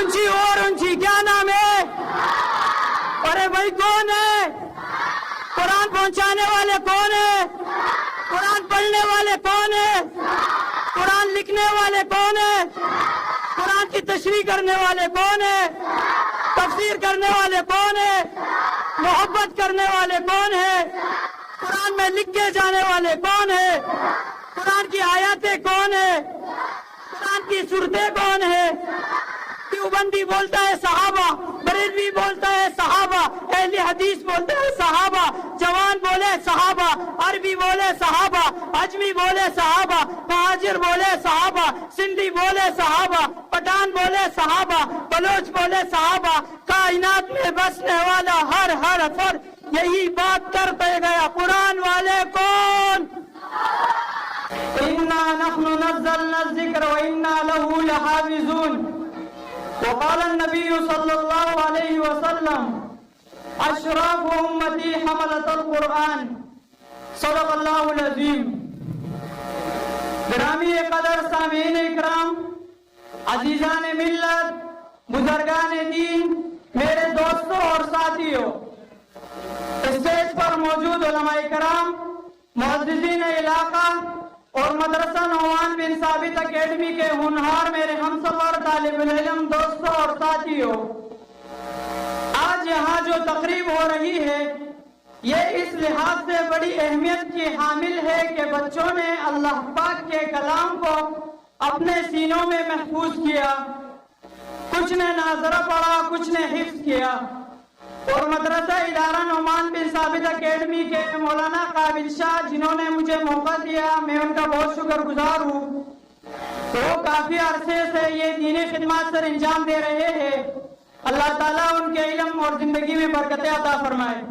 اونچی اور اونچی، کیا نام ہے؟ ارے بھائی کون ہے؟ قرآن پہنچانے والے کون ہیں؟ قرآن پڑھنے والے کون ہیں؟ قرآن لکھنے والے کون ہیں؟ قرآن کی تشریح کرنے والے کون ہیں؟ تفسیر کرنے والے کون ہیں؟ محبت کرنے والے کون ہیں؟ قرآن میں لکھے جانے والے کون ہیں؟ قرآن کی آیاتیں کون ہیں؟ قرآن کی سورتیں کون ہیں؟ دیوبندی بولتا ہے صحابہ، بریلوی بولتا ہے صحابہ، اہل حدیث بولتا ہے صحابہ، جوان بولے صحابہ، عربی بولے صحابہ، اجمی بولے صحابہ، مہاجر بولے صحابہ، سندھی بولے صحابہ، پٹھان بولے صحابہ، بلوچ بولے صحابہ، کائنات میں بسنے والا ہر فرد یہی بات کرتے گیا، قرآن والے کون؟ اِنَّا نَحْنُ نَزَّلْنَا الذِّكْرَ وَإِنَّا لَهُ لَحَافِظُونَ۔ وقال النبي صلى الله عليه وسلم اشراف امتي حملة القرآن، صدق اللہ العظیم۔ گرامی قدر سامعین اکرام، عزیزان ملت، بزرگان دین، میرے دوستوں اور ساتھیوں، اسٹیج پر موجود علماء کرام، معززین علاقہ اور مدرسہ نعمان بن ثابت اکیڈمی کے ہونہار میرے ہمسفر طالب العلم دوستوں اور ساتھیوں، آج یہاں جو تقریب ہو رہی ہے یہ اس لحاظ سے بڑی اہمیت کی حامل ہے کہ بچوں نے اللہ پاک کے کلام کو اپنے سینوں میں محفوظ کیا، کچھ نے ناظرہ پڑھا، کچھ نے حفظ کیا، اور مدرسہ ادارہ نعمان بن ثابت اکیڈمی کے مولانا قابل شاہ جنہوں نے مجھے موقع دیا، میں ان کا بہت شکر گزار ہوں۔ وہ کافی عرصے سے یہ دینی خدمات سر انجام دے رہے ہیں، اللہ تعالیٰ ان کے علم اور زندگی میں برکتیں عطا فرمائے۔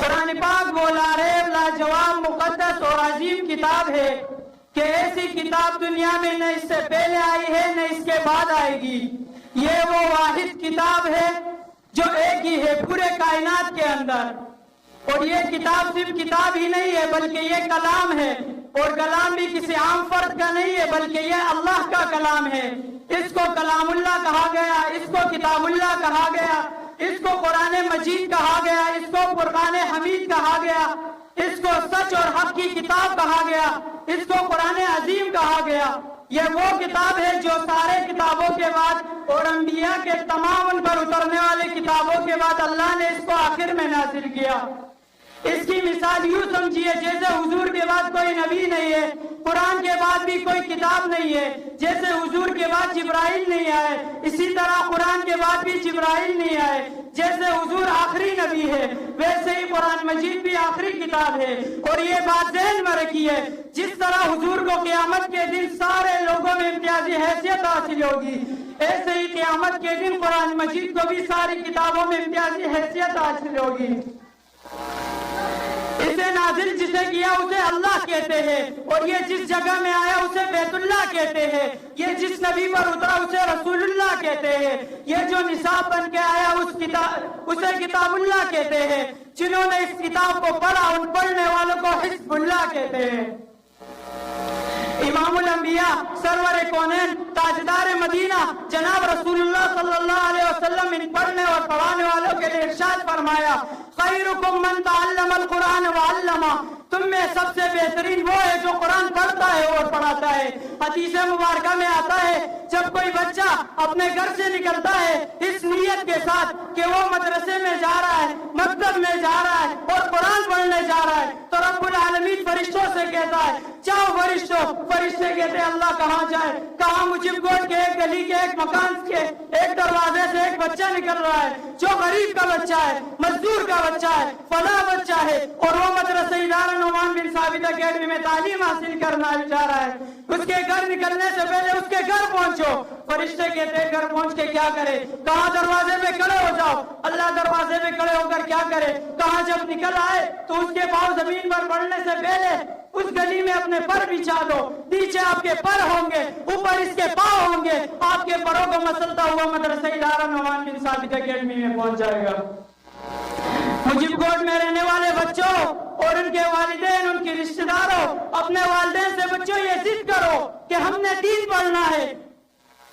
قرآن پاک وہ لاریب، لاجواب، مقدس اور عظیم کتاب ہے کہ ایسی کتاب دنیا میں نہ اس سے پہلے آئی ہے نہ اس کے بعد آئے گی۔ یہ وہ واحد کتاب ہے جو ایک ہی ہے پورے کائنات کے اندر، اور یہ کتاب صرف کتاب ہی نہیں ہے بلکہ یہ کلام ہے، اور کلام بھی کسی عام فرد کا نہیں ہے بلکہ یہ اللہ کا کلام ہے۔ اس کو کلام اللہ کہا گیا، اس کو کتاب اللہ کہا گیا، اس کو قرآن مجید کہا گیا، اس کو فرقان حمید کہا گیا، اس کو سچ اور حق کی کتاب کہا گیا، اس کو قرآن عظیم کہا گیا۔ یہ وہ کتاب ہے جو سارے کتابوں کے بعد اور انبیاء کے تمام ان پر اترنے والے کتابوں کے بعد اللہ نے اس کو آخر میں نازل کیا۔ اس کی مثال یوں سمجھیے جیسے حضور کے بعد کوئی نبی نہیں ہے، قرآن کے بعد بھی کوئی کتاب نہیں ہے، جیسے حضور کے بعد جبرائیل نہیں آئے اسی طرح قرآن کے بعد بھی جبرائیل نہیں آئے، جیسے حضور آخری نبی ہے ویسے ہی قرآن مجید بھی آخری کتاب ہے۔ اور یہ بات ذہن میں رکھیے، جس طرح حضور کو قیامت کے دن سارے لوگوں میں امتیازی حیثیت حاصل ہوگی، ایسے ہی قیامت کے دن قرآن مجید کو بھی ساری کتابوں میں امتیازی حیثیت حاصل ہوگی۔ اسے نازل جسے کیا اسے اللہ کہتے ہیں، اور یہ جس جگہ میں آیا اسے بیت اللہ کہتے ہیں، یہ جس نبی پر اترا اسے رسول اللہ کہتے ہیں، یہ جو نصاب بن کے آیا اسے کتاب اللہ کہتے ہیں، جنہوں نے اس کتاب کو پڑھا ان پڑھنے والوں کو حزب اللہ کہتے ہیں۔ امام الانبیاء، سرور کونین، تاجدار مدینہ جناب رسول اللہ صلی اللہ علیہ وسلم ان پڑھنے اور پڑھانے والوں کے لیے ارشاد فرمایا، خیرکم من تعلم القرآن وعلمہ، تم میں سب سے بہترین وہ ہے جو قرآن پڑھتا ہے اور پڑھاتا ہے۔ حدیث مبارکہ میں آتا ہے جب کوئی بچہ اپنے گھر سے نکلتا ہے اس نیت کے ساتھ کہ وہ مدرسے میں جا رہا ہے، مکتب میں جا رہا ہے اور قرآن پڑھنے جا رہا ہے، تو رب العالمین فرشتوں سے کہتا ہے جاؤ فرشتوں، فرشتے کہتے ہیں اللہ کہاں جائے، کہاں مجھب گوٹ کے ایک گلی کے ایک مکان کے ایک دروازے سے ایک بچہ نکل رہا ہے جو غریب کا بچہ ہے، مزدور کا بچہ ہے، فلاں بچہ ہے، اور وہ مدرسہ ادارہ نعمان بن ثابت اکیڈمی میں تعلیم حاصل کرنا چاہ رہا ہے، اس کے گھر نکلنے سے پہلے اس کے گھر پہنچو۔ فرشتے کہتے ہیں گھر پہنچ کے کیا کرے، کہاں دروازے پہ کھڑے ہو جاؤ، اللہ دروازے پہ کھڑے ہو کر کیا کرے، کہاں جب نکل آئے تو اس کے پاؤں زمین پر پڑنے سے پہلے اس گلی میں اپنے پر بچھا دو، نیچے آپ کے پر ہوں گے، اوپر اس کے پاؤں ہوں گے، آپ کے پروں کو مسلتا ہوا مدرسہ ادارہ نعمان بن ثابت اکیڈمی میں پہنچ جائے گا۔ مجھب کوٹ میں رہنے والے بچوں اور ان کے والدین، ان کے رشتہ داروں، اپنے والدین سے بچوں یہ ضد کرو کہ ہم نے دین پڑھنا ہے،